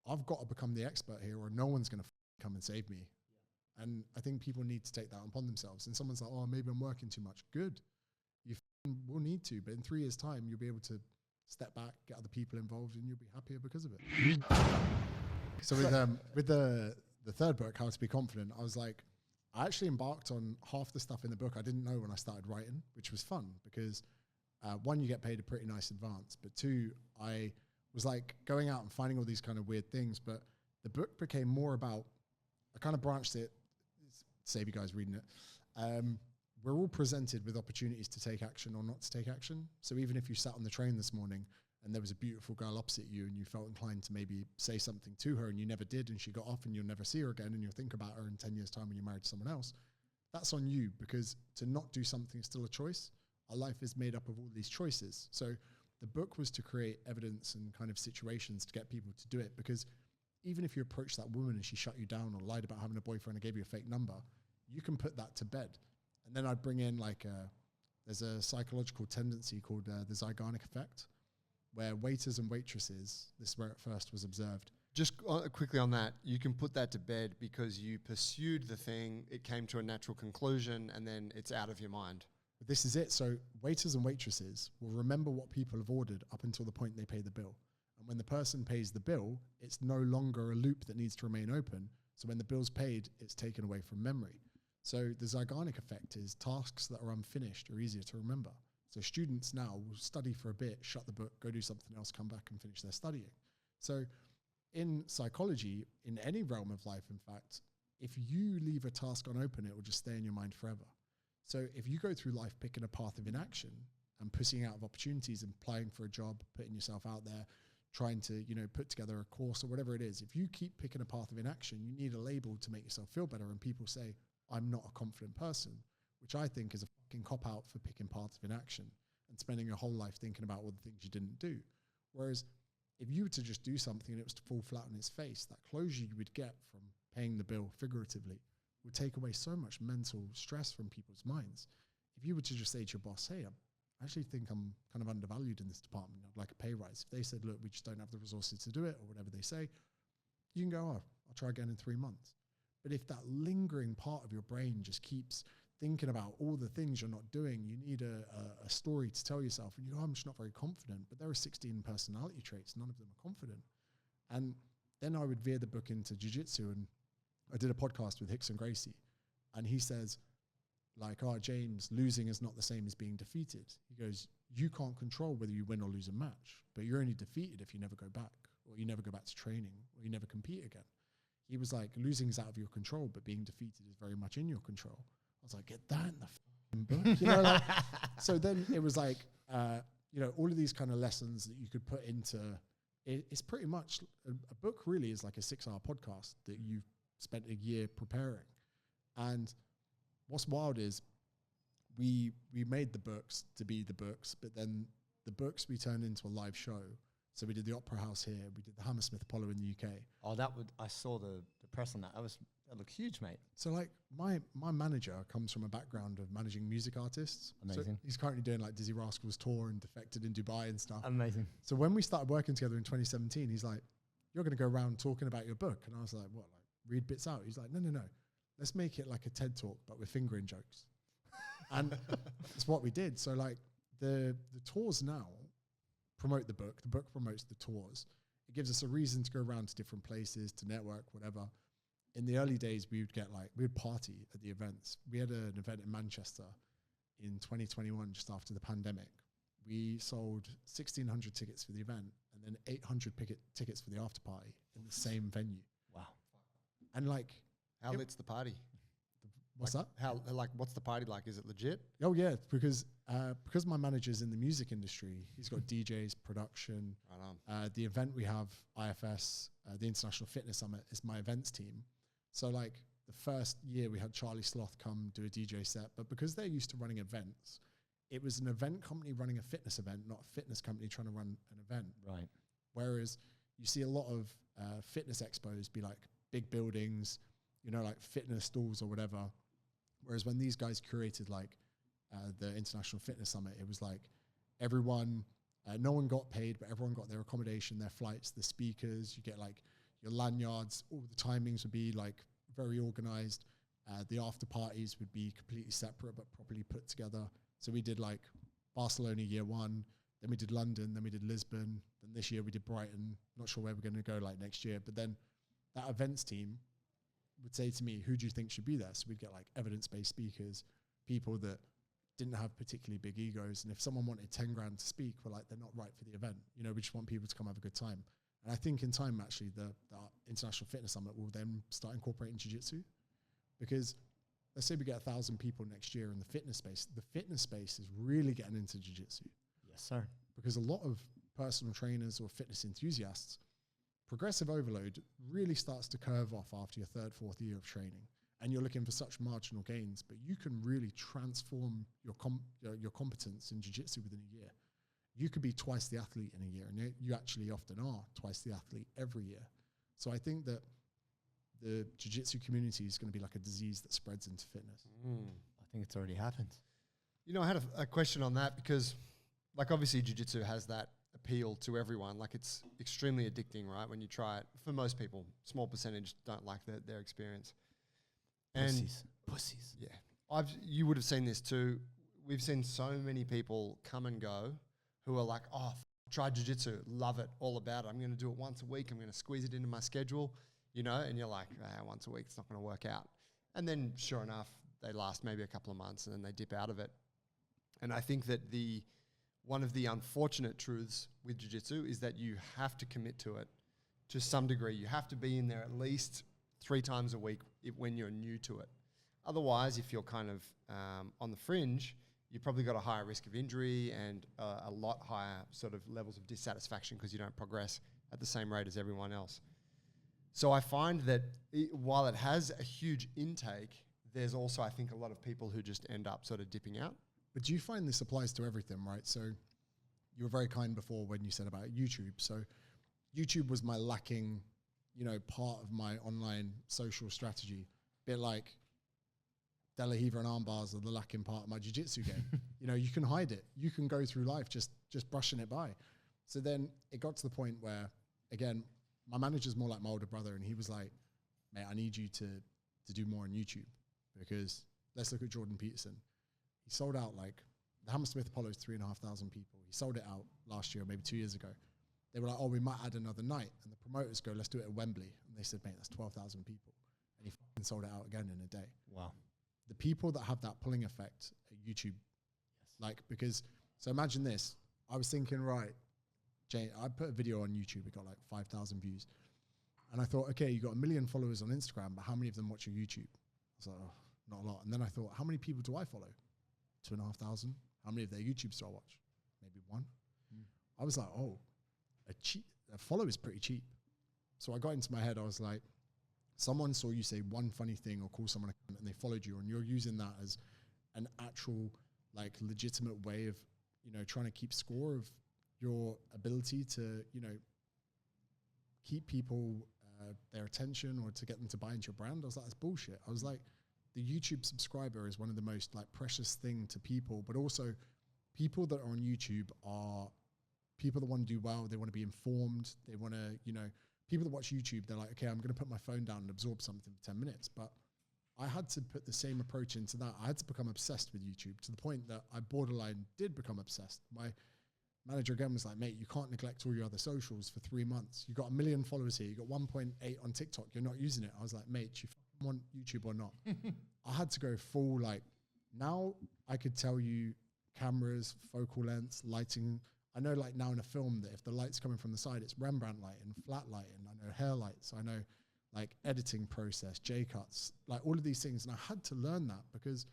I've got to become the expert here or no one's going to come and save me. Yeah. And I think people need to take that upon themselves. And someone's like, oh, maybe I'm working too much. Good. You will need to, but in 3 years' time, you'll be able to step back, get other people involved, and you'll be happier because of it. So with the third book, How to Be Confident, I was like, I actually embarked on half the stuff in the book I didn't know when I started writing, which was fun because one, you get paid a pretty nice advance, but two, I was like going out and finding all these kind of weird things. But the book became more about, I kind of branched it, save you guys reading it. We're all presented with opportunities to take action or not to take action. So even if you sat on the train this morning and there was a beautiful girl opposite you and you felt inclined to maybe say something to her and you never did and she got off and you'll never see her again and you'll think about her in 10 years' time when you're married to someone else, that's on you, because to not do something is still a choice. Our life is made up of all these choices. So the book was to create evidence and kind of situations to get people to do it, because even if you approach that woman and she shut you down or lied about having a boyfriend and gave you a fake number, you can put that to bed. And then I'd bring in there's a psychological tendency called the Zeigarnik effect, where waiters and waitresses, this is where it first was observed. Just quickly on that, you can put that to bed because you pursued the thing, it came to a natural conclusion, and then it's out of your mind. But this is it. So waiters and waitresses will remember what people have ordered up until the point they pay the bill. And when the person pays the bill, it's no longer a loop that needs to remain open. So when the bill's paid, it's taken away from memory. So the Zeigarnik effect is tasks that are unfinished are easier to remember. So students now will study for a bit, shut the book, go do something else, come back and finish their studying. So in psychology, in any realm of life, in fact, if you leave a task unopened, it will just stay in your mind forever. So if you go through life picking a path of inaction and pushing out of opportunities and applying for a job, putting yourself out there, trying to, put together a course or whatever it is, if you keep picking a path of inaction, you need a label to make yourself feel better. And people say, I'm not a confident person, which I think is a fucking cop-out for picking paths of inaction and spending your whole life thinking about all the things you didn't do. Whereas if you were to just do something and it was to fall flat on its face, that closure you would get from paying the bill figuratively would take away so much mental stress from people's minds. If you were to just say to your boss, hey, I actually think I'm kind of undervalued in this department, I'd like a pay rise. If they said, look, we just don't have the resources to do it, or whatever they say, you can go, oh, I'll try again in 3 months. But if that lingering part of your brain just keeps thinking about all the things you're not doing, you need a story to tell yourself, and you go, I'm just not very confident. But there are 16 personality traits, none of them are confident. And then I would veer the book into Jiu Jitsu, and I did a podcast with Hickson Gracie, and he says, like, oh, James, losing is not the same as being defeated. He goes, you can't control whether you win or lose a match, but you're only defeated if you never go back, or you never go back to training, or you never compete again. He was like, losing is out of your control, but being defeated is very much in your control. I was like, get that in the book. Like, so then it was like, all of these kind of lessons that you could put into it. It's pretty much a book really is like a 6-hour podcast that you've spent a year preparing. And what's wild is we made the books to be the books, but then the books we turned into a live show. So we did the Opera House here. We did the Hammersmith Apollo in the UK. Oh, I saw the press on that. That looked huge, mate. So like my manager comes from a background of managing music artists. Amazing. So he's currently doing like Dizzy Rascal's tour and Defected in Dubai and stuff. Amazing. So when we started working together in 2017, he's like, you're going to go around talking about your book. And I was like, what, like read bits out? He's like, no. Let's make it like a TED Talk, but with fingering jokes. And that's what we did. So like the tours now promote the book. The book promotes the tours. It gives us a reason to go around to different places, to network, whatever. In the early days, we would party at the events. We had an event in Manchester in 2021, just after the pandemic. We sold 1,600 tickets for the event and then 800 tickets for the after party in the same venue. Wow. And like, how lit's the party? What's like that? What's the party like? Is it legit? Oh yeah, because my manager's in the music industry, he's got DJs, production. Right on. The event we have, IFS, the International Fitness Summit, is my events team. So like the first year we had Charlie Sloth come do a DJ set, but because they're used to running events, it was an event company running a fitness event, not a fitness company trying to run an event. Right. Whereas you see a lot of fitness expos be like big buildings, like fitness stalls or whatever. Whereas when these guys curated like the International Fitness Summit, it was like everyone, no one got paid, but everyone got their accommodation, their flights, the speakers. You get like your lanyards, all the timings would be like very organized. The after parties would be completely separate but properly put together. So we did like Barcelona year one, then we did London, then we did Lisbon, then this year we did Brighton. Not sure where we're going to go like next year, but then that events team would say to me, who do you think should be there? So we'd get like evidence-based speakers, people that didn't have particularly big egos. And if someone wanted 10 grand to speak, we're like, they're not right for the event. You know, we just want people to come have a good time. And I think in time, actually, the International Fitness Summit will then start incorporating jiu-jitsu, because let's say we get 1,000 people next year in the fitness space. The fitness space is really getting into jiu-jitsu. Yes, sir. Because a lot of personal trainers or fitness enthusiasts, progressive overload really starts to curve off after your third, fourth year of training. And you're looking for such marginal gains, but you can really transform your competence in jiu-jitsu within a year. You could be twice the athlete in a year, and you actually often are twice the athlete every year. So I think that the jiu-jitsu community is going to be like a disease that spreads into fitness. I think it's already happened. You know, I had a question on that because, like, obviously jiu-jitsu has that appeal to everyone. Like, it's extremely addicting, right? When you try it, for most people, small percentage don't like their experience. And Pussies. Yeah. You would have seen this too. We've seen so many people come and go who are like, oh, try jiu-jitsu, love it, all about it. I'm going to do it once a week. I'm going to squeeze it into my schedule, you know, and you're like, once a week, it's not going to work out. And then sure enough, they last maybe a couple of months and then they dip out of it. And I think that one of the unfortunate truths with jiu-jitsu is that you have to commit to it to some degree. You have to be in there at least 3 times a week when you're new to it. Otherwise, if you're kind of on the fringe, you've probably got a higher risk of injury and a lot higher sort of levels of dissatisfaction because you don't progress at the same rate as everyone else. So I find that while it has a huge intake, there's also, I think, a lot of people who just end up sort of dipping out. But do you find this applies to everything, right? So you were very kind before when you said about YouTube. So YouTube was my lacking, part of my online social strategy. Bit like De La Riva and arm bars are the lacking part of my jiu-jitsu game. You can hide it. You can go through life just brushing it by. So then it got to the point where, again, my manager's more like my older brother, and he was like, mate, I need you to do more on YouTube, because let's look at Jordan Peterson. He sold out like the Hammersmith Apollo is 3,500 people. He sold it out last year, maybe 2 years ago. They were like, oh, we might add another night. And the promoters go, let's do it at Wembley. And they said, mate, that's 12,000 people. And he fucking sold it out again in a day. Wow. The people that have that pulling effect at YouTube, so imagine this. I was thinking, right, Jane, I put a video on YouTube. It got like 5,000 views. And I thought, okay, you got 1 million followers on Instagram, but how many of them watch your YouTube? I was like, oh, not a lot. And then I thought, how many people do I follow? 2,500. How many of their YouTubes do I watch? Maybe 1. I was like, oh, a follow is pretty cheap. So I got into my head. I was like, someone saw you say one funny thing or call someone a cunt and they followed you, and you're using that as an actual, like, legitimate way of, trying to keep score of your ability to, keep people their attention or to get them to buy into your brand. I was like, that's bullshit. I was like, the YouTube subscriber is one of the most like precious thing to people, but also people that are on YouTube are people that want to do well. They want to be informed. They want to, people that watch YouTube, they're like, okay, I'm going to put my phone down and absorb something for 10 minutes. But I had to put the same approach into that. I had to become obsessed with YouTube to the point that I borderline did become obsessed. My manager again was like, mate, you can't neglect all your other socials for 3 months. You got 1 million followers here. You got 1.8 on TikTok. You're not using it. I was like, mate, you want YouTube or not? I had to go full, like, now I could tell you cameras, focal lengths, lighting. I know, like, now in a film that if the light's coming from the side, it's Rembrandt lighting, flat lighting. I know hair lights. I know, like, editing process, J-cuts, like all of these things. And I had to learn that, because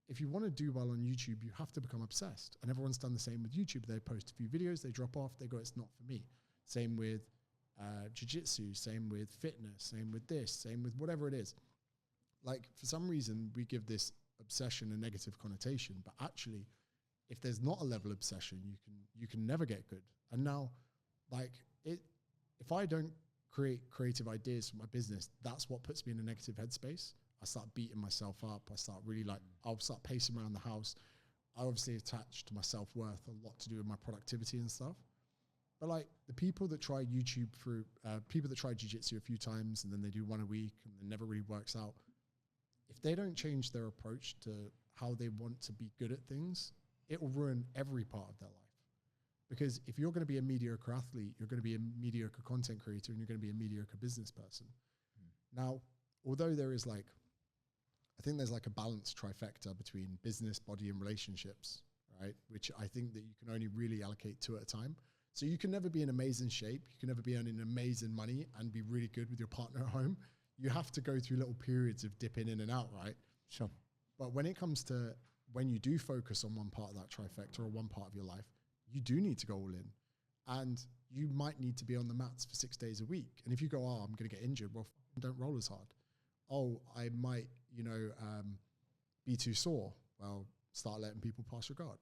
if you want to do well on YouTube, you have to become obsessed. And everyone's done the same with YouTube. They post a few videos, they drop off, they go, it's not for me. Same with jiu-jitsu, same with fitness, same with this, same with whatever it is. Like, for some reason, we give this obsession a negative connotation, but actually, if there's not a level of obsession, you can never get good. And now, like, if I don't create creative ideas for my business, that's what puts me in a negative headspace. I start beating myself up. I start really, like, I'll start pacing around the house. I obviously attach to my self-worth a lot to do with my productivity and stuff. But like the people that try YouTube people that try jiu-jitsu a few times and then they do one a week and it never really works out. If they don't change their approach to how they want to be good at things, it will ruin every part of their life. Because if you're going to be a mediocre athlete, you're going to be a mediocre content creator and you're going to be a mediocre business person. Now, although there is like, I think there's like a balanced trifecta between business, body, and relationships, right? Which I think that you can only really allocate 2 at a time. So you can never be in amazing shape. You can never be earning amazing money and be really good with your partner at home. You have to go through little periods of dipping in and out, right? Sure. But when it comes to when you do focus on one part of that trifecta or one part of your life, you do need to go all in. And you might need to be on the mats for 6 days a week. And if you go, oh, I'm going to get injured, well, don't roll as hard. Oh, I might, be too sore. Well, start letting people pass your guard.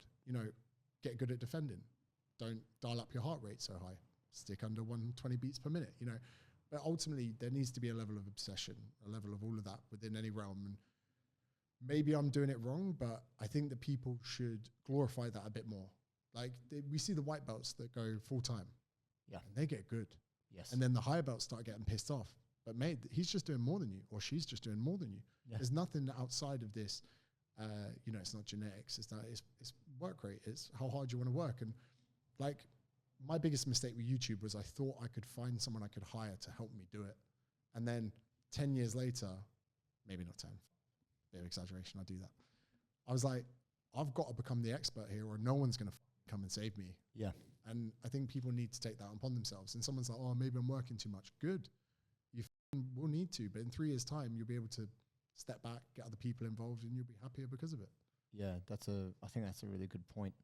Get good at defending. Don't dial up your heart rate so high. Stick under 120 beats per minute, But ultimately, there needs to be a level of obsession, a level of all of that within any realm. And maybe I'm doing it wrong, but I think that people should glorify that a bit more. Like we see the white belts that go full time. Yeah. And they get good. Yes. And then the higher belts start getting pissed off. But mate, he's just doing more than you, or she's just doing more than you. Yeah. There's nothing outside of this. It's not genetics. It's work rate. It's how hard you want to work. And like my biggest mistake with YouTube was I thought I could find someone I could hire to help me do it. And then 10 years later, maybe not 10, bit of exaggeration, I do that. I was like, I've got to become the expert here or no one's going to come and save me. Yeah. And I think people need to take that upon themselves. And someone's like, oh, maybe I'm working too much. Good. You will need to, but in 3 years' time, you'll be able to step back, get other people involved, and you'll be happier because of it. Yeah, I think that's a really good point.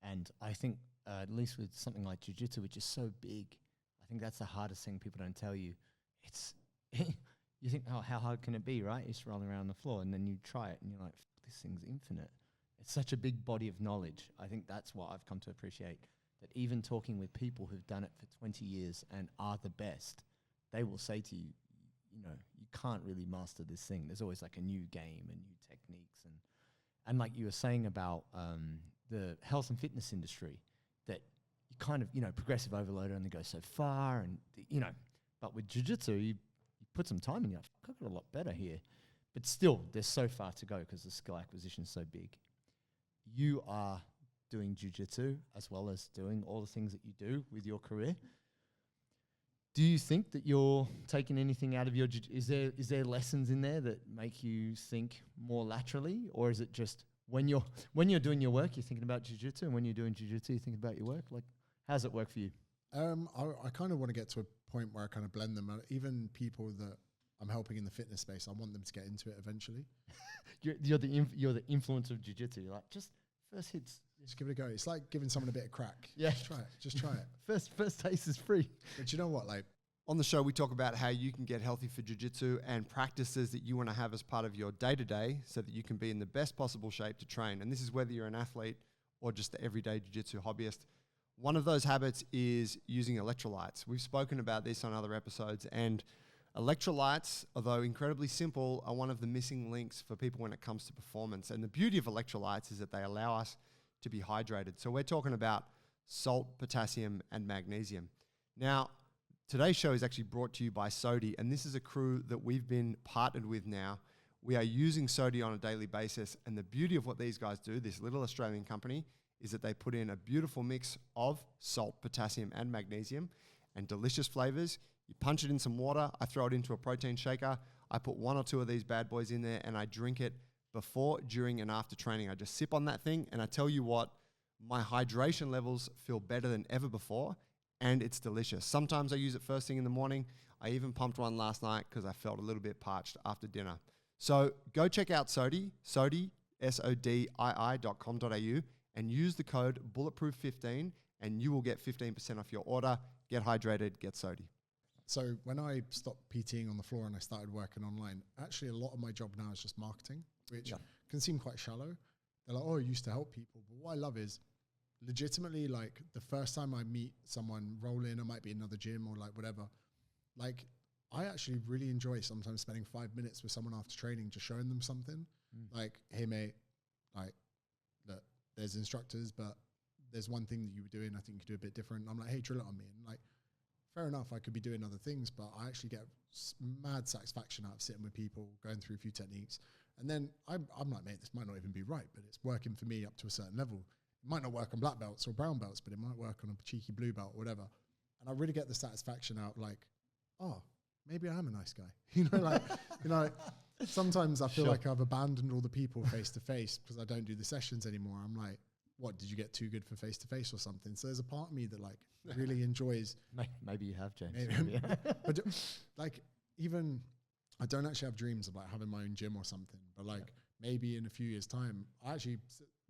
And I think, at least with something like jiu-jitsu, which is so big, I think that's the hardest thing people don't tell you. It's, you think, oh, how hard can it be, right? You're just rolling around on the floor, and then you try it, and you're like, this thing's infinite. It's such a big body of knowledge. I think that's what I've come to appreciate, that even talking with people who've done it for 20 years and are the best, they will say to you, you can't really master this thing. There's always like a new game and new techniques. And like you were saying about the health and fitness industry, that you kind of, progressive overload only goes so far. And, but with jiu-jitsu, you put some time in, you're like, I got a lot better here. But still, there's so far to go because the skill acquisition is so big. You are doing jiu-jitsu as well as doing all the things that you do with your career. Do you think that you're taking anything out of your is there lessons in there that make you think more laterally, or is it just when you're doing your work you're thinking about jiu-jitsu, and when you're doing jiu-jitsu you think about your work? Like, how does it work for you? I kind of want to get to a point where I kind of blend them. Even people that I'm helping in the fitness space, I want them to get into it eventually. you're the influence of jiu-jitsu. You're like, just first hits. Just give it a go. It's like giving someone a bit of crack. Yeah. Just try it. First taste is free. But you know what? Like on the show, we talk about how you can get healthy for jiu-jitsu and practices that you want to have as part of your day-to-day so that you can be in the best possible shape to train. And this is whether you're an athlete or just the everyday jiu-jitsu hobbyist. One of those habits is using electrolytes. We've spoken about this on other episodes, and electrolytes, although incredibly simple, are one of the missing links for people when it comes to performance. And the beauty of electrolytes is that they allow us to be hydrated. So we're talking about salt, potassium, and magnesium. Now, today's show is actually brought to you by Sodi, and this is a crew that we've been partnered with now. We are using Sodi on a daily basis, and the beauty of what these guys do, this little Australian company, is that they put in a beautiful mix of salt, potassium, and magnesium, and delicious flavors. You punch it in some water, I throw it into a protein shaker, I put 1 or 2 of these bad boys in there, and I drink it before, during, and after training. I just sip on that thing, and I tell you what, my hydration levels feel better than ever before, and it's delicious. Sometimes I use it first thing in the morning. I even pumped one last night because I felt a little bit parched after dinner. So go check out Sodi, SODII.com.au, and use the code bulletproof15, and you will get 15% off your order. Get hydrated, get Sodi. So when I stopped PTing on the floor and I started working online, actually a lot of my job now is just marketing, which can seem quite shallow. They're like, oh, I used to help people. But what I love is legitimately, like the first time I meet someone, roll in, I might be in another gym or like whatever. Like I actually really enjoy sometimes spending 5 minutes with someone after training, just showing them something. Like, hey mate, like look, there's instructors, but there's one thing that you were doing, I think you could do a bit different. I'm like, hey, drill it on me. And like, fair enough, I could be doing other things, but I actually get mad satisfaction out of sitting with people, going through a few techniques. And then I'm like, mate, this might not even be right, but it's working for me up to a certain level. It might not work on black belts or brown belts, but it might work on a cheeky blue belt or whatever. And I really get the satisfaction out, like, oh, maybe I am a nice guy. Sometimes I feel like I've abandoned all the people face to face because I don't do the sessions anymore. I'm like, what, did you get too good for face to face or something? So there's a part of me that like really enjoys. Maybe you have, James. Maybe. But like, even I don't actually have dreams of like having my own gym or something, but like maybe in a few years' time, as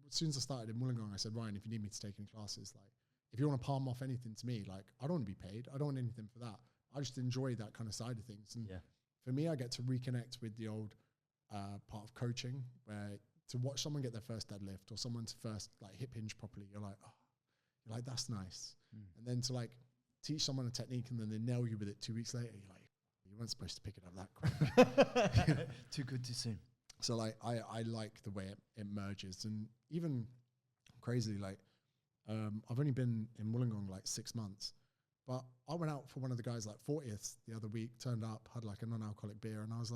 soon as I started in Wollongong, I said, Ryan, if you need me to take any classes, like if you want to palm off anything to me, like I don't want to be paid. I don't want anything for that. I just enjoy that kind of side of things. And for me, I get to reconnect with the old part of coaching where to watch someone get their first deadlift or someone to first like hip hinge properly, you're like, that's nice. And then to like teach someone a technique and then they nail you with it 2 weeks later, you're like, you weren't supposed to pick it up that quick. Too good too soon. So like, I like the way it merges. And even crazily, like, I've only been in Wollongong like 6 months, but I went out for one of the guys like 40th the other week, turned up, had like a non-alcoholic beer. And I was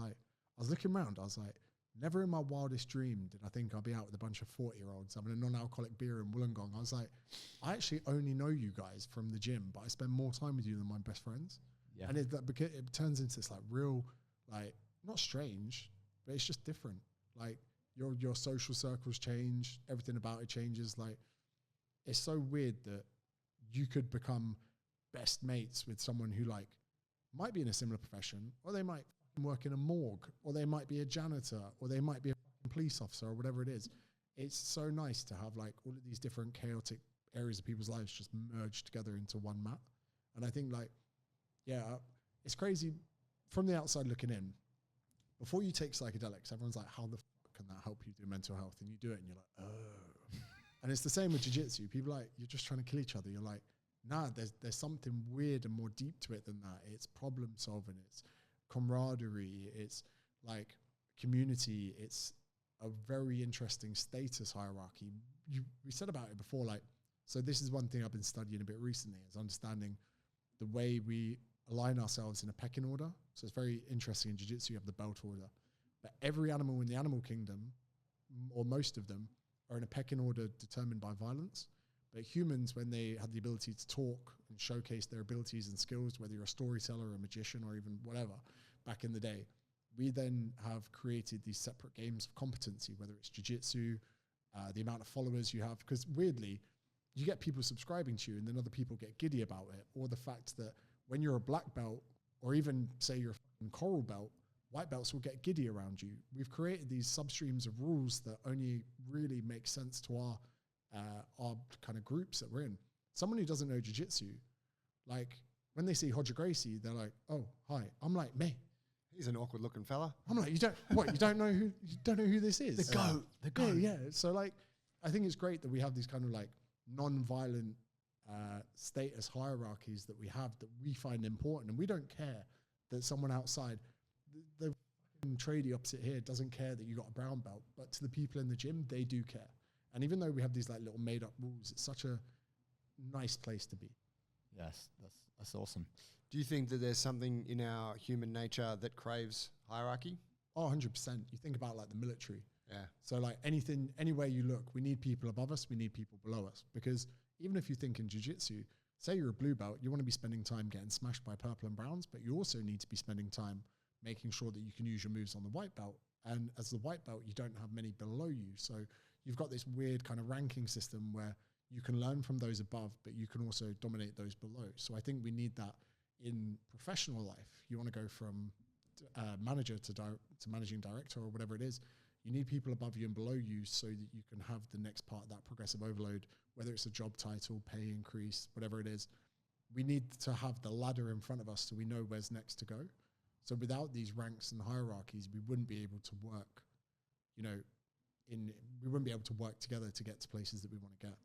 looking around, I was like, never in my wildest dream did I think I'd be out with a bunch of 40-year-olds having a non-alcoholic beer in Wollongong. I was like, I actually only know you guys from the gym, but I spend more time with you than my best friends. Yeah. And it turns into this like real, like not strange, but it's just different. Like your social circles change, everything about it changes. Like it's so weird that you could become best mates with someone who like might be in a similar profession, or they might work in a morgue, or they might be a janitor, or they might be a police officer, or whatever it is. It's so nice to have like all of these different chaotic areas of people's lives just merged together into one mat. And I think like, it's crazy from the outside looking in. Before you take psychedelics, everyone's like, how the fuck can that help you do mental health? And you do it and you're like, oh. And it's the same with jiu-jitsu. People are like, you're just trying to kill each other. You're like, nah, there's something weird and more deep to it than that. It's problem solving. It's camaraderie. It's like community. It's a very interesting status hierarchy. We said about it before, like, so this is one thing I've been studying a bit recently, is understanding the way we align ourselves in a pecking order. So it's very interesting in jiu-jitsu, you have the belt order. But every animal in the animal kingdom, or most of them, are in a pecking order determined by violence. But humans, when they had the ability to talk and showcase their abilities and skills, whether you're a storyteller or a magician or even whatever, back in the day, we then have created these separate games of competency, whether it's jiu-jitsu, the amount of followers you have. Because weirdly, you get people subscribing to you and then other people get giddy about it. Or the fact that when you're a black belt, or even say you're a coral belt, white belts will get giddy around you. We've created these substreams of rules that only really make sense to our kind of groups that we're in. Someone who doesn't know jiu-jitsu, like when they see Hodger Gracie, they're like, oh, hi. I'm like, mate. He's an awkward looking fella. I'm like, you don't know who this is? The goat. Yeah. So like, I think it's great that we have these kind of like non-violent status hierarchies that we have that we find important, and we don't care that someone outside, the tradie opposite here doesn't care that you got a brown belt, but to the people in the gym, they do care. And even though we have these like little made up rules, it's such a nice place to be. Yes, that's awesome. Do you think that there's something in our human nature that craves hierarchy? Oh, 100%. You think about like the military. Yeah. So like anywhere you look, we need people above us, we need people below us. Because even if you think in jiu-jitsu, say you're a blue belt, you want to be spending time getting smashed by purple and browns, but you also need to be spending time making sure that you can use your moves on the white belt. And as the white belt, you don't have many below you. So you've got this weird kind of ranking system where you can learn from those above, but you can also dominate those below. So I think we need that in professional life. You want to go from manager to managing director or whatever it is. You need people above you and below you so that you can have the next part of that progressive overload, whether it's a job title, pay increase, whatever it is. We need to have the ladder in front of us so we know where's next to go. So without these ranks and hierarchies, we wouldn't be able to work, we wouldn't be able to work together to get to places that we want to get.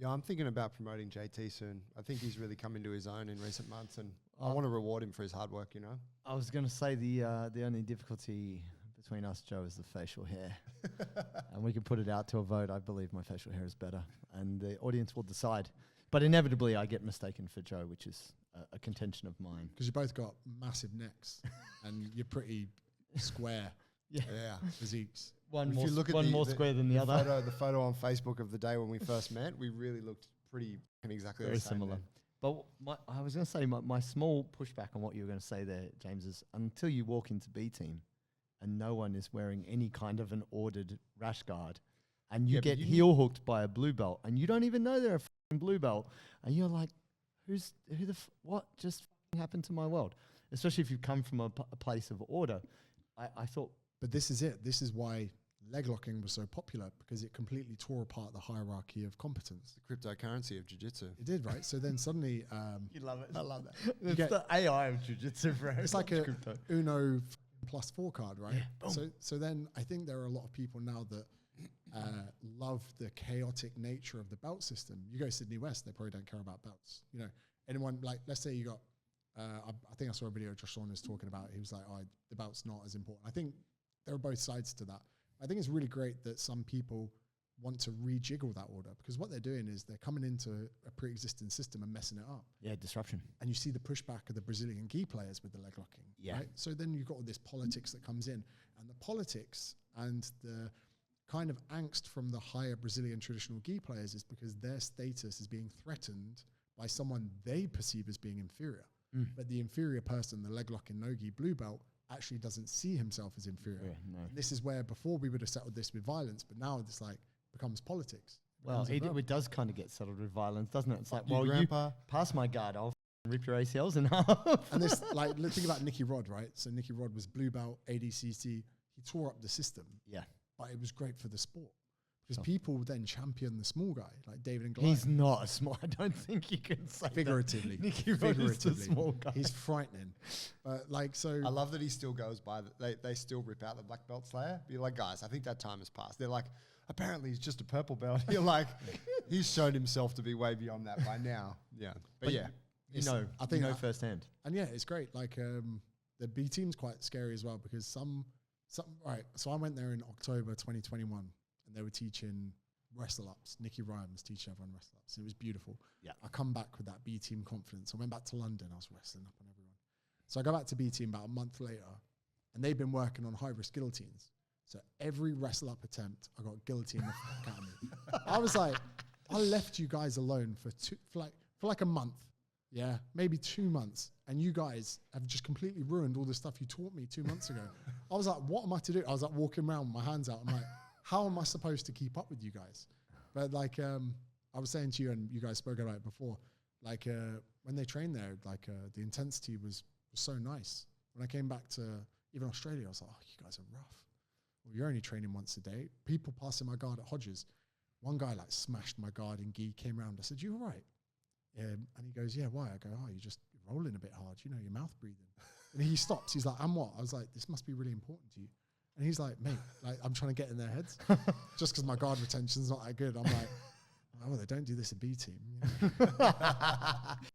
Yeah, I'm thinking about promoting JT soon. I think he's really come into his own in recent months, and I want to reward him for his hard work, I was going to say the only difficulty between us, Joe, is the facial hair. And we can put it out to a vote. I believe my facial hair is better. And the audience will decide. But inevitably, I get mistaken for Joe, which is a contention of mine. Because you both got massive necks and you're pretty square Yeah. physiques. One If more, you look at one the- more the- square than the other. The photo on Facebook of the day when we first met, we really looked pretty exactly Very the same. similar. then. But I was going to say, my small pushback on what you were going to say there, James, is until you walk into B team and no one is wearing any kind of an ordered rash guard, and you Yeah, but get you heel hooked by a blue belt, and you don't even know they're a f***ing blue belt, and you're like, what just f***ing happened to my world? Especially if you come from a place of order. I thought, But this is it. This is why leg locking was so popular, because it completely tore apart the hierarchy of competence. The cryptocurrency of jiu-jitsu. It did, right? So then suddenly, you love it. I love that. It's get- the AI of jiu-jitsu, bro. it's like a crypto. Uno +4 card, right? Yeah, boom. So then I think there are a lot of people now that love the chaotic nature of the belt system. You go Sydney West, they probably don't care about belts. You know, anyone like, let's say you got, I think I saw a video Josh Saunders talking about it. He was like, oh, the belt's not as important. I think there are both sides to that. I think it's really great that some people want to rejiggle that order, because what they're doing is they're coming into a pre-existing system and messing it up. Yeah, disruption. And you see the pushback of the Brazilian gi players with the leg locking. Yeah. Right? So then you've got all this politics that comes in, and the politics and the kind of angst from the higher Brazilian traditional gi players is because their status is being threatened by someone they perceive as being inferior. But the inferior person, the leg locking no-gi blue belt, actually doesn't see himself as inferior. Yeah, no. And this is where before we would have settled this with violence, but now it's like becomes politics. Well, becomes a rub. it does kind of get settled with violence, doesn't it? It's like, You well, you grandpa. pass my guard, I'll rip your ACLs in half. And this, like, let's think about Nicky Rod, right? So Nicky Rod was blue belt, ADCC. He tore up the system, Yeah. but it was great for the sport because Sure. people then champion the small guy, like David and Goliath. He's not a small. I don't think you can say that. Figuratively. Nicky Rod is the Figuratively. small guy. He's frightening. But like, so I love that he still goes by. They still rip out the black belt slayer. Be like, guys, I think that time has passed. They're like, apparently he's just a purple belt. You're like, he's shown himself to be way beyond that by now. Yeah, but yeah, You know, I think you know that- firsthand. and yeah, it's great. Like the B team's quite scary as well because some right. So I went there in October 2021, and they were teaching wrestle ups. Nicky Ryan was teaching everyone wrestle ups. It was beautiful. Yeah. I come back with that B team confidence. I went back to London. I was wrestling up on everyone. So I go back to B team about a month later, and they've been working on high risk guillotines. So every wrestle up attempt, I got guillotined the fuck out of me. I was like, I left you guys alone for like a month. Yeah, maybe 2 months. And you guys have just completely ruined all the stuff you taught me 2 months ago. I was like, what am I to do? I was like walking around with my hands out. I'm like, how am I supposed to keep up with you guys? But like I was saying to you, and you guys spoke about it before, like when they trained there, like the intensity was so nice. When I came back to even Australia, I was like, oh, you guys are rough. Well, you're only training once a day. People passing my guard at Hodges. One guy like smashed my guard in gi, came around. I said, you all right? And he goes, yeah, why? I go, oh, you're just rolling a bit hard. You know, your mouth breathing. And he stops. He's like, and what? I was like, this must be really important to you. And he's like, mate, like I'm trying to get in their heads just because my guard retention's not that good. I'm like, oh, they don't do this at B team.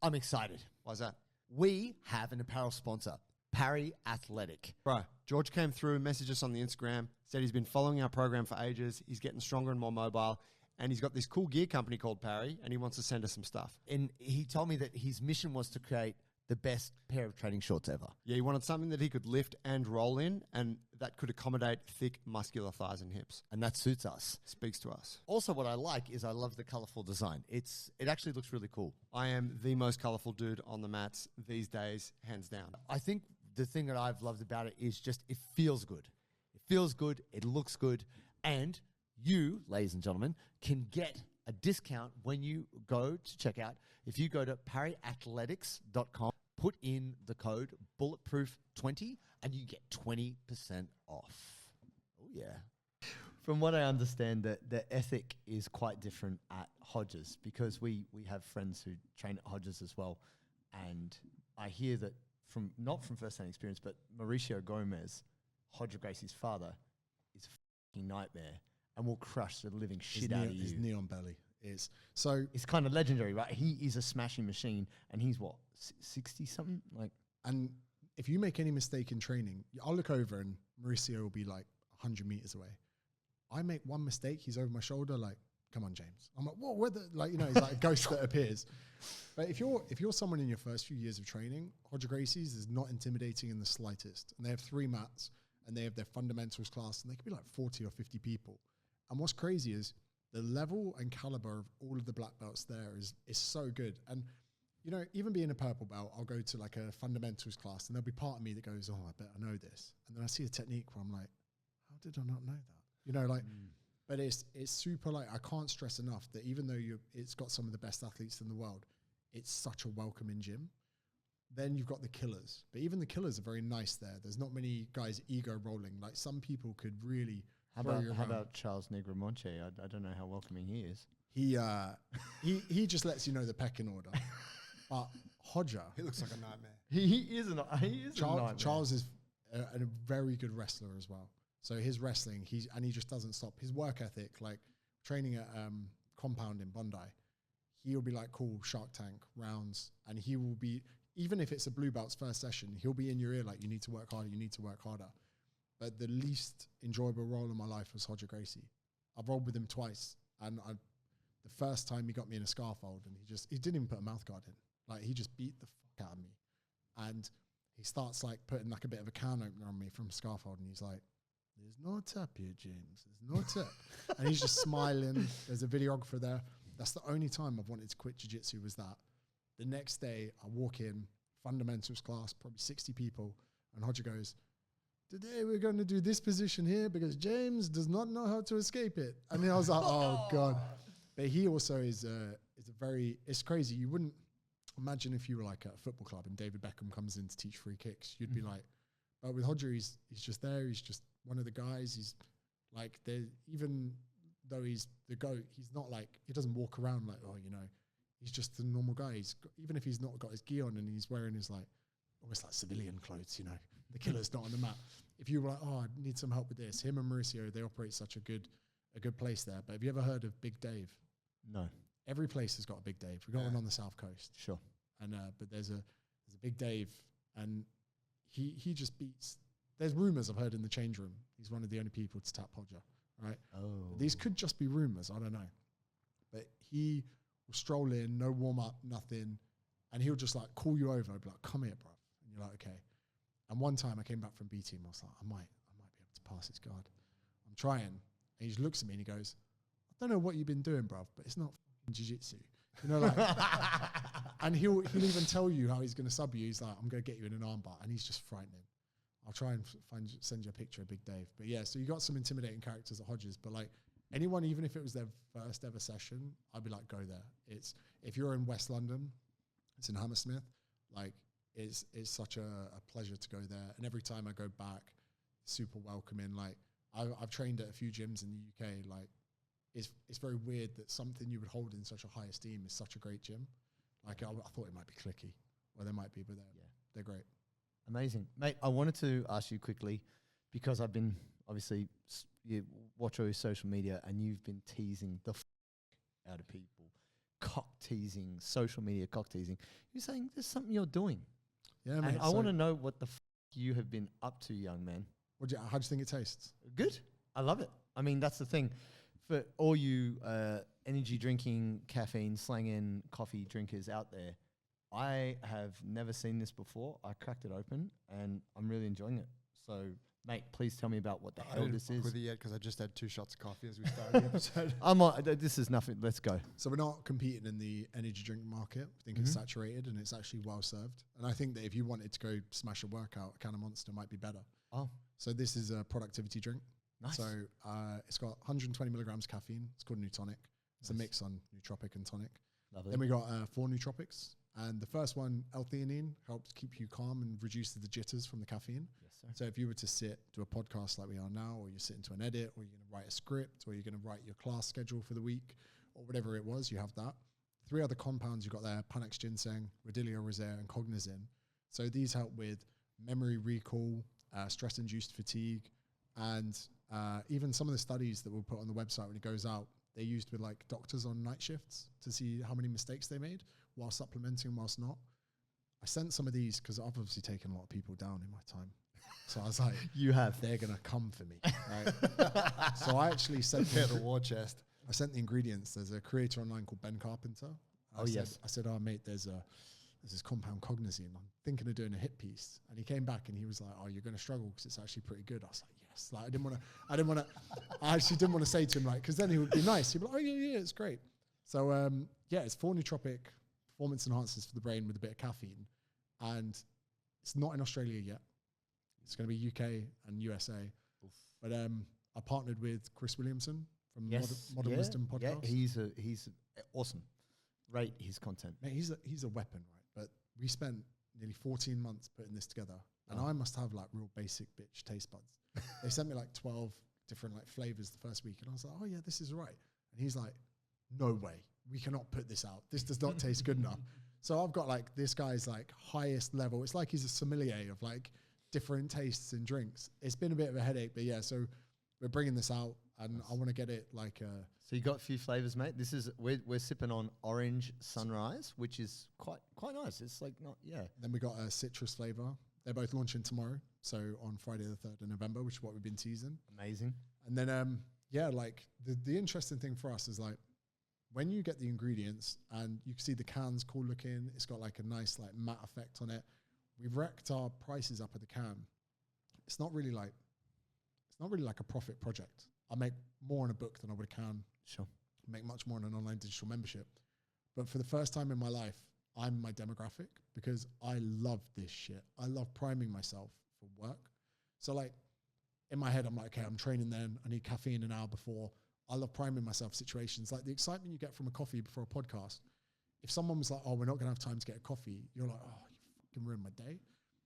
I'm excited. why's that? We have an apparel sponsor, Parry Athletic. Bro, George came through, messaged us on the Instagram, said he's been following our program for ages. He's getting stronger and more mobile. And he's got this cool gear company called Parry, and he wants to send us some stuff. And he told me that his mission was to create the best pair of training shorts ever. Yeah, he wanted something that he could lift and roll in, and that could accommodate thick, muscular thighs and hips. And that suits us. Speaks to us. Also, what I like is I love the colorful design. It actually looks really cool. I am the most colorful dude on the mats these days, hands down. I think the thing that I've loved about it is just it feels good. It feels good. It looks good. And you, ladies and gentlemen, can get a discount when you go to checkout. If you go to parryathletics.com, put in the code bulletproof20 and you get 20% off. Oh, yeah. From what I understand, the ethic is quite different at Hodges because we have friends who train at Hodges as well. And I hear that not from first-hand experience, but Mauricio Gomez, Hodge Gracie's father, is a fucking nightmare and will crush the living shit out of you. His neon belly is. So, It's kind of legendary, right? He is a smashing machine, and he's what, 60 something? Like, and if you make any mistake in training, I'll look over and Mauricio will be like 100 meters away. I make one mistake, he's over my shoulder, like, come on, James. I'm like, what? Where the, like, you know, he's like a ghost that appears. But if you're someone in your first few years of training, Roger Gracie's is not intimidating in the slightest. And they have 3 mats, and they have their fundamentals class, and they could be like 40 or 50 people. And what's crazy is the level and caliber of all of the black belts there is so good. And, you know, even being a purple belt, I'll go to like a fundamentals class, and there'll be part of me that goes, oh, I bet I know this. And then I see a technique where I'm like, how did I not know that? You know, like, but it's super, like, I can't stress enough that even though it's got some of the best athletes in the world, it's such a welcoming gym. Then you've got the killers, but even the killers are very nice there. There's not many guys ego rolling. Like, some people could really How about Charles Negromonte? I don't know how welcoming he is. He just lets you know the pecking order. But Hodger, He looks like a nightmare. He is a nightmare. Charles is a very good wrestler as well. So his wrestling, he just doesn't stop. His work ethic, like training at Compound in Bondi, he'll be like, cool, Shark Tank rounds, and he will be, even if it's a blue belt's first session, he'll be in your ear like, you need to work harder, you need to work harder. But the least enjoyable role in my life was Roger Gracie. I've rolled with him twice, and the first time he got me in a scaffold, and he didn't even put a mouth guard in. Like, he just beat the fuck out of me. And he starts like putting like a bit of a can opener on me from scaffold, and he's like, there's no tap here, James. There's no tap. And he's just smiling. There's a videographer there. That's the only time I've wanted to quit jiu-jitsu, was that. The next day, I walk in, fundamentals class, probably 60 people, and Hodger goes, today we're going to do this position here because James does not know how to escape it. And then I was like, oh, God. But he also is a very, it's crazy. You wouldn't imagine if you were like at a football club and David Beckham comes in to teach free kicks. You'd be like, but with Hodger, he's just there. He's just one of the guys. He's like, even though he's the GOAT, he's not like, he doesn't walk around like, oh, you know, he's just a normal guy. Even if he's not got his gi on and he's wearing his like, almost like civilian clothes, you know, the killer's not on the mat. If you were like, oh, I need some help with this, him and Mauricio, they operate such a good place there. But have you ever heard of Big Dave? No. Every place has got a Big Dave. We've got one on the South Coast. Sure. And but there's a Big Dave, and he just beats. There's rumors I've heard in the change room. He's one of the only people to tap Hodger, right? Oh. But these could just be rumors. I don't know. But he will stroll in, no warm up, nothing, and he'll just like call you over, be like, "Come here, bro," and you're like, "Okay." And one time I came back from B team, I was like, I might be able to pass this guard. I'm trying, and he just looks at me and he goes, "I don't know what you've been doing, bro, but it's not jiu-jitsu." You know, like, and he'll even tell you how he's going to sub you. He's like, "I'm going to get you in an armbar," and he's just frightening. I'll try and send you a picture of Big Dave. But yeah, so you got some intimidating characters at Hodges, but like anyone, even if it was their first ever session, I'd be like, go there. If you're in West London, it's in Hammersmith, like it's such a pleasure to go there. And every time I go back, super welcoming. Like I've trained at a few gyms in the UK, like it's very weird that something you would hold in such a high esteem is such a great gym. Like I thought it might be cliquey, or there might be, but they're great. Amazing. Mate, I wanted to ask you quickly, because I've been, obviously, you watch all your social media, and you've been teasing the out of people. Cock teasing, social media cock teasing. You're saying there's something you're doing. Yeah, mate. And I want to know what the you have been up to, young man. How do you think it tastes? Good. I love it. I mean, that's the thing. For all you energy drinking, caffeine slanging, coffee drinkers out there, I have never seen this before. I cracked it open, and I'm really enjoying it. So, mate, please tell me about what the hell this is. With it yet, because I just had 2 shots of coffee as we started the episode. I'm on, this is nothing. Let's go. So we're not competing in the energy drink market. I think it's saturated and it's actually well served. And I think that if you wanted to go smash a workout, a can of Monster might be better. Oh, So this is a productivity drink. nice. So it's got 120 milligrams caffeine. It's called Nutonic. It's a mix on nootropic and tonic. Lovely. Then we got 4 nootropics. And the first one, L-theanine, helps keep you calm and reduces the jitters from the caffeine. Yes, sir. So if you were to do a podcast like we are now, or you're sitting to an edit, or you're going to write a script, or you're going to write your class schedule for the week, or whatever it was, you have that. 3 other compounds you got there: Panax ginseng, Rhodiola rosea, and cognizin. So these help with memory recall, stress-induced fatigue, and even some of the studies that we'll put on the website when it goes out, they're used with like doctors on night shifts to see how many mistakes they made while supplementing, whilst not. I sent some of these because I've obviously taken a lot of people down in my time. So I was like, You have. they're going to come for me. Right? So I actually sent Prepare the war chest. I sent the ingredients. There's a creator online called Ben Carpenter. I said, oh, mate, there's this compound cognizine. I'm thinking of doing a hit piece. And he came back and he was like, oh, you're going to struggle because it's actually pretty good. I was like, yes. Like, I actually didn't want to say to him, like, because then he would be nice. He'd be like, oh, yeah, it's great. So, it's 4 nootropic performance enhancers for the brain with a bit of caffeine. And it's not in Australia yet. It's going to be UK and USA. Oof. But I partnered with Chris Williamson from Modern Wisdom podcast. Yeah, he's awesome. Rate his content. Mate, he's a weapon, right? But we spent nearly 14 months putting this together, and I must have like real basic bitch taste buds. They sent me like 12 different like flavors the first week, and I was like, oh yeah, this is right. And he's like, no way, we cannot put this out. This does not taste good enough. So I've got like this guy's like highest level. It's like he's a sommelier of like different tastes and drinks. It's been a bit of a headache, but yeah. So we're bringing this out, and I want to get it like. So you got a few flavors, mate. This is we're sipping on Orange Sunrise, which is quite nice. It's like not Then we got a citrus flavor. They're both launching tomorrow, so on Friday the 3rd of November, which is what we've been teasing. Amazing. And then like the interesting thing for us is like when you get the ingredients and you can see the can's cool looking. It's got like a nice like matte effect on it. We've wrecked our prices up at the can. It's not really like a profit project. I make more on a book than I would a can. Sure. Make much more on an online digital membership. But for the first time in my life, I'm my demographic because I love this shit. I love priming myself for work. So like in my head, I'm like, okay, I'm training then. I need caffeine an hour before. I love priming myself for situations like the excitement you get from a coffee before a podcast. If someone was like, oh, we're not going to have time to get a coffee, you're like, oh, you fucking ruined my day.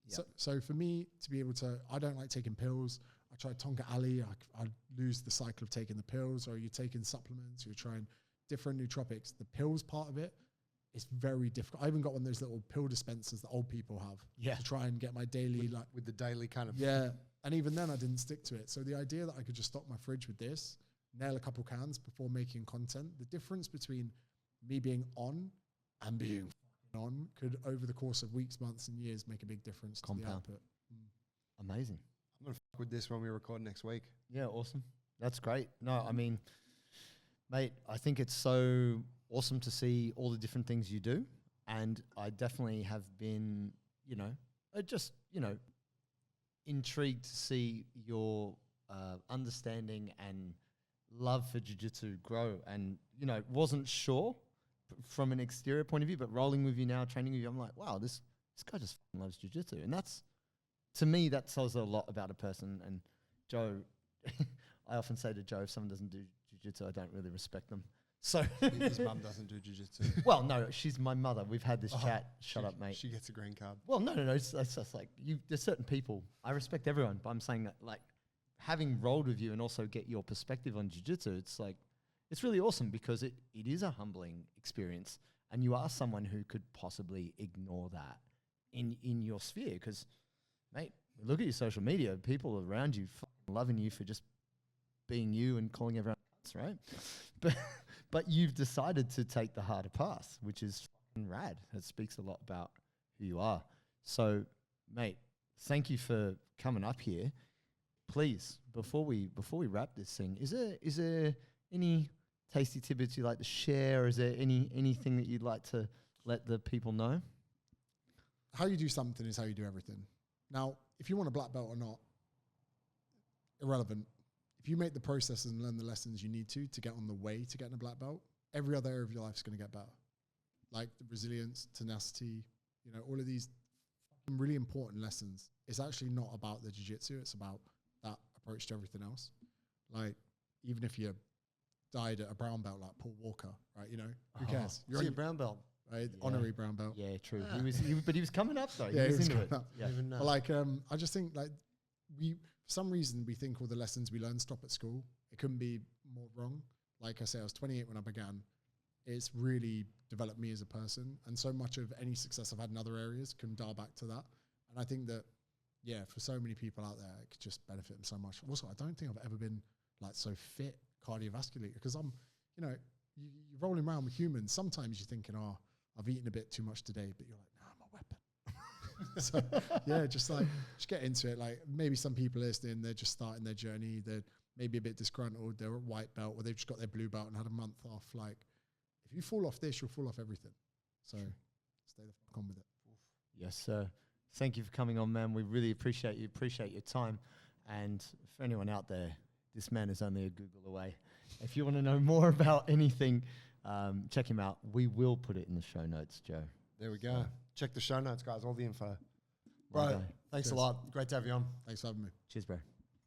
Yep. So for me to be able to, I don't like taking pills. I tried Tonka Ali. I lose the cycle of taking the pills, or you're taking supplements, you're trying different nootropics. The pills part of it is very difficult. I even got one of those little pill dispensers that old people have to try and get my daily with the daily kind of and even then I didn't stick to it. So the idea that I could just stock my fridge with this, nail a couple cans before making content, the difference between me being on and being on could over the course of weeks, months and years make a big difference to the output. Amazing. I'm going to fuck with this when we record next week. Yeah, awesome. That's great. No, I mean, mate, I think it's so awesome to see all the different things you do. And I definitely have been, intrigued to see your understanding and love for jiu-jitsu grow. And, wasn't sure from an exterior point of view, but rolling with you now, training with you, I'm like, wow, this guy just loves jiu-jitsu. And that's, to me, that tells a lot about a person. And Joe, I often say to Joe, if someone doesn't do jiu-jitsu, I don't really respect them. So his mum doesn't do jiu-jitsu. Well, no, she's my mother. We've had this chat. Shut up, mate. She gets a green card. Well, no. It's just like there's certain people. I respect everyone, but I'm saying that like having rolled with you and also get your perspective on jiu-jitsu, it's like it's really awesome because it is a humbling experience, and you are someone who could possibly ignore that in your sphere because. Mate, look at your social media. People around you loving you for just being you and calling everyone right? But you've decided to take the harder path, which is rad. It speaks a lot about who you are. So, mate, thank you for coming up here. Please, before we wrap this thing, is there any tasty tidbits you'd like to share? Or is there anything that you'd like to let the people know? How you do something is how you do everything. Now, if you want a black belt or not, irrelevant. If you make the processes and learn the lessons you need to get on the way to getting a black belt, every other area of your life is going to get better. Like the resilience, tenacity, all of these really important lessons. It's actually not about the jiu-jitsu. It's about that approach to everything else. Like, even if you died at a brown belt like Paul Walker, right? Who cares? You're a brown belt. Right? Yeah. Honorary brown belt. Yeah, true. But he was coming up though. Yeah, he was into it. Yeah. But like, I just think like for some reason we think all the lessons we learn stop at school. It couldn't be more wrong. Like I say, I was 28 when I began. It's really developed me as a person, and so much of any success I've had in other areas can dial back to that. And I think that, yeah, for so many people out there, it could just benefit them so much. Also, I don't think I've ever been like so fit cardiovascularly because I'm, you're rolling around with humans. Sometimes you're thinking, oh, I've eaten a bit too much today, but you're like, no, I'm a weapon. So yeah, just get into it. Like maybe some people listening, they're just starting their journey. They're maybe a bit disgruntled. They're a white belt, or they've just got their blue belt and had a month off. Like if you fall off this, you'll fall off everything. So stay the fuck on with it. Yes, sir. Thank you for coming on, man. We really appreciate you. Appreciate your time. And for anyone out there, this man is only a Google away. If you want to know more about anything, check him out. We will put it in the show notes, Joe. There we go. Check the show notes, guys. All the info. Well Bro, done. thanks Cheers. a lot. Great to have you on. Thanks for having me. Cheers, bro.